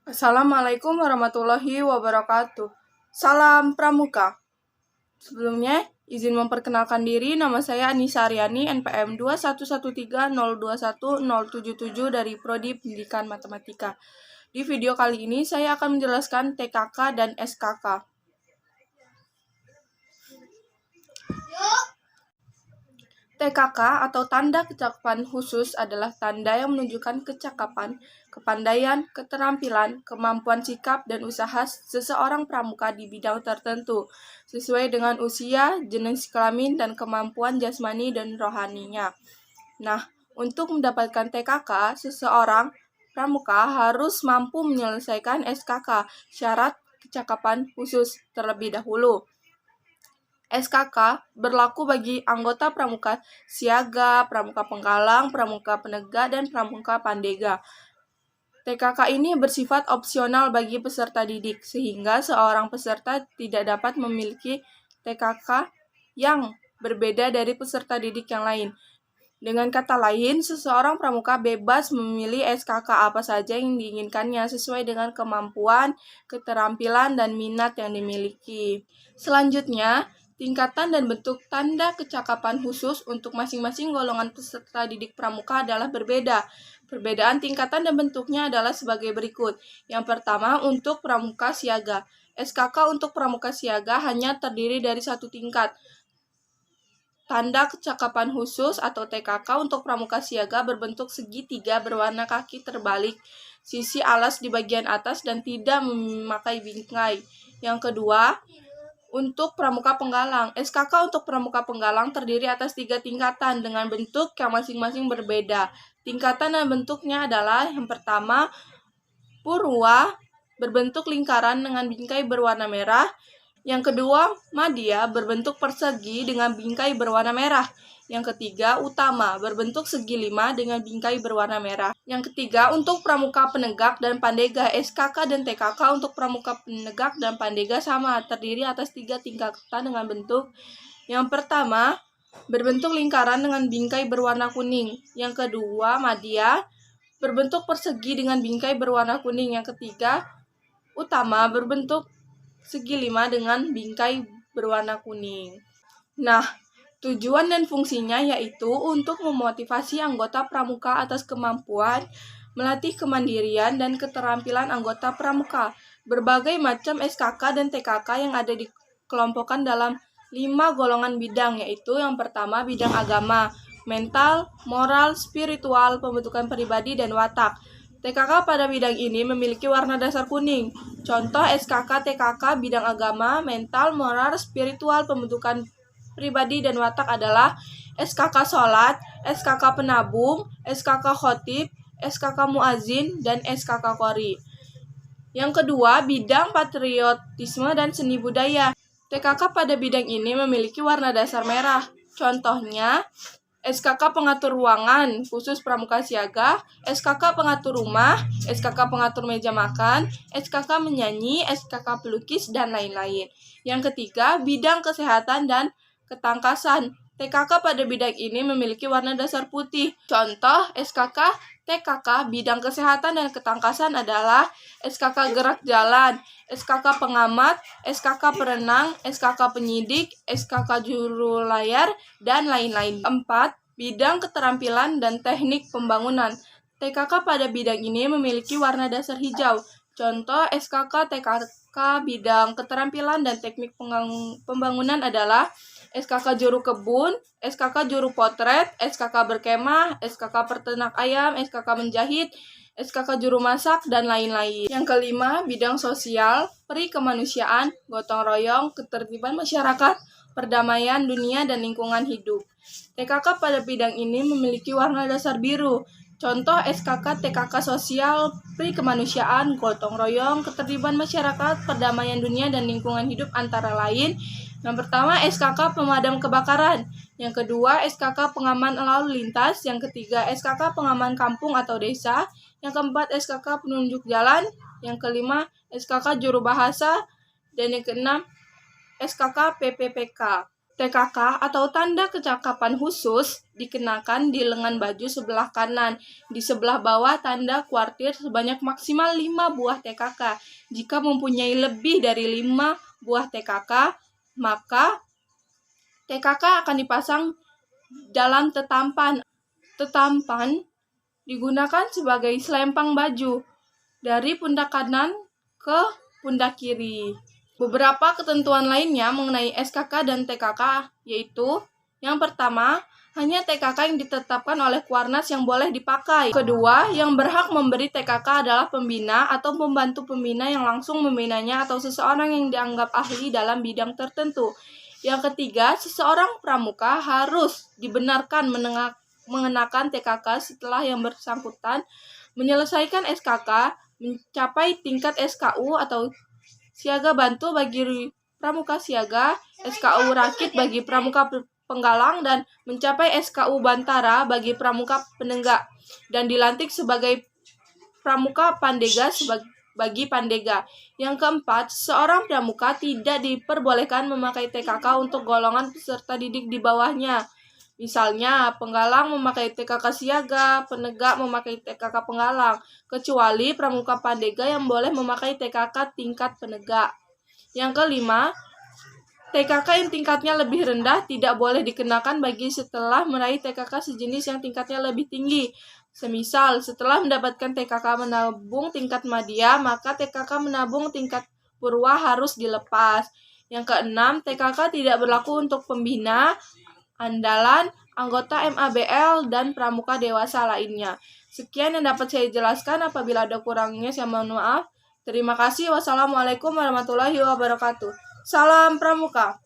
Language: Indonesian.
Assalamualaikum warahmatullahi wabarakatuh. Salam Pramuka. Sebelumnya, izin memperkenalkan diri, nama saya Anissa Aryani, NPM 21130210077 dari Prodi Pendidikan Matematika. Di video kali ini, saya akan menjelaskan TKK dan SKK. TKK atau tanda kecakapan khusus adalah tanda yang menunjukkan kecakapan, kepandaian, keterampilan, kemampuan sikap, dan usaha seseorang pramuka di bidang tertentu, sesuai dengan usia, jenis kelamin, dan kemampuan jasmani dan rohaninya. Nah, untuk mendapatkan TKK, seseorang pramuka harus mampu menyelesaikan SKK, syarat kecakapan khusus terlebih dahulu. SKK berlaku bagi anggota pramuka siaga, pramuka penggalang, pramuka penegak, dan pramuka pandega. TKK ini bersifat opsional bagi peserta didik, sehingga seorang peserta tidak dapat memiliki TKK yang berbeda dari peserta didik yang lain. Dengan kata lain, seseorang pramuka bebas memilih SKK apa saja yang diinginkannya sesuai dengan kemampuan, keterampilan, dan minat yang dimiliki. Selanjutnya, tingkatan dan bentuk tanda kecakapan khusus untuk masing-masing golongan peserta didik pramuka adalah berbeda. Perbedaan tingkatan dan bentuknya adalah sebagai berikut. Yang pertama, untuk pramuka siaga. SKK untuk pramuka siaga hanya terdiri dari satu tingkat. Tanda kecakapan khusus atau TKK untuk pramuka siaga berbentuk segitiga berwarna kaki terbalik, sisi alas di bagian atas dan tidak memakai bingkai. Yang kedua, untuk pramuka penggalang. SKK untuk pramuka penggalang terdiri atas 3 tingkatan dengan bentuk yang masing-masing berbeda. Tingkatan dan bentuknya adalah yang pertama, purwa berbentuk lingkaran dengan bingkai berwarna merah. Yang kedua, madya berbentuk persegi dengan bingkai berwarna merah. Yang ketiga, utama berbentuk segi 5 dengan bingkai berwarna merah. Yang ketiga, untuk pramuka penegak dan pandega, SKK dan TKK untuk pramuka penegak dan pandega sama, terdiri atas 3 tingkatan dengan bentuk. Yang pertama, berbentuk lingkaran dengan bingkai berwarna kuning. Yang kedua, madya berbentuk persegi dengan bingkai berwarna kuning. Yang ketiga, utama berbentuk segi 5 dengan bingkai berwarna kuning. Nah, tujuan dan fungsinya yaitu untuk memotivasi anggota pramuka atas kemampuan, melatih kemandirian dan keterampilan anggota pramuka. Berbagai macam SKK dan TKK yang ada dikelompokkan dalam 5 golongan bidang, yaitu yang pertama bidang agama, mental, moral, spiritual, pembentukan pribadi, dan watak. TKK pada bidang ini memiliki warna dasar kuning. Contoh SKK TKK bidang agama, mental, moral, spiritual, pembentukan pribadi, dan watak adalah SKK Sholat, SKK Penabung, SKK Khotib, SKK Muazin, dan SKK Qori. Yang kedua, bidang patriotisme dan seni budaya. TKK pada bidang ini memiliki warna dasar merah. Contohnya, SKK Pengatur Ruangan, khusus pramuka siaga, SKK Pengatur Rumah, SKK Pengatur Meja Makan, SKK Menyanyi, SKK Pelukis, dan lain-lain. Yang ketiga, bidang kesehatan dan ketangkasan. TKK pada bidang ini memiliki warna dasar putih. Contoh SKK TKK bidang kesehatan dan ketangkasan adalah SKK Gerak Jalan, SKK Pengamat, SKK Perenang, SKK Penyidik, SKK Juru Layar, dan lain-lain. 4. Bidang keterampilan dan teknik pembangunan. TKK pada bidang ini memiliki warna dasar hijau. Contoh SKK TKK bidang keterampilan dan teknik pembangunan adalah SKK Juru Kebun, SKK Juru Potret, SKK Berkemah, SKK Peternak Ayam, SKK Menjahit, SKK Juru Masak, dan lain-lain. Yang kelima, bidang sosial, peri kemanusiaan, gotong royong, ketertiban masyarakat, perdamaian dunia, dan lingkungan hidup. TKK pada bidang ini memiliki warna dasar biru. Contoh SKK TKK sosial, peri kemanusiaan, gotong royong, ketertiban masyarakat, perdamaian dunia, dan lingkungan hidup antara lain. Yang pertama SKK pemadam kebakaran, yang kedua SKK pengaman lalu lintas, yang ketiga SKK pengaman kampung atau desa, yang keempat SKK penunjuk jalan, yang kelima SKK juru bahasa, dan yang keenam SKK PPPK. TKK atau tanda kecakapan khusus dikenakan di lengan baju sebelah kanan. Di sebelah bawah tanda kuartir sebanyak maksimal 5 buah TKK. Jika mempunyai lebih dari 5 buah TKK, maka TKK akan dipasang dalam tetampan. Tetampan digunakan sebagai selempang baju dari pundak kanan ke pundak kiri. Beberapa ketentuan lainnya mengenai SKK dan TKK yaitu yang pertama, hanya TKK yang ditetapkan oleh Kuarnas yang boleh dipakai. Kedua, yang berhak memberi TKK adalah pembina atau pembantu pembina yang langsung membinanya atau seseorang yang dianggap ahli dalam bidang tertentu. Yang ketiga, seseorang pramuka harus dibenarkan mengenakan TKK setelah yang bersangkutan menyelesaikan SKK, mencapai tingkat SKU atau siaga bantu bagi pramuka siaga, SKU rakit bagi pramuka penggalang, dan mencapai SKU bantara bagi pramuka penenggak, dan dilantik sebagai pramuka pandega bagi pandega. Yang keempat, seorang pramuka tidak diperbolehkan memakai TKK untuk golongan peserta didik di bawahnya. Misalnya, penggalang memakai TKK siaga, penegak memakai TKK penggalang, kecuali pramuka pandega yang boleh memakai TKK tingkat penegak. Yang kelima, TKK yang tingkatnya lebih rendah tidak boleh dikenakan bagi setelah meraih TKK sejenis yang tingkatnya lebih tinggi. Semisal, setelah mendapatkan TKK menabung tingkat madya, maka TKK menabung tingkat purwa harus dilepas. Yang keenam, TKK tidak berlaku untuk pembina, andalan, anggota MABL, dan pramuka dewasa lainnya. Sekian yang dapat saya jelaskan. Apabila ada kurangnya, saya mohon maaf. Terima kasih. Wassalamualaikum warahmatullahi wabarakatuh. Salam Pramuka.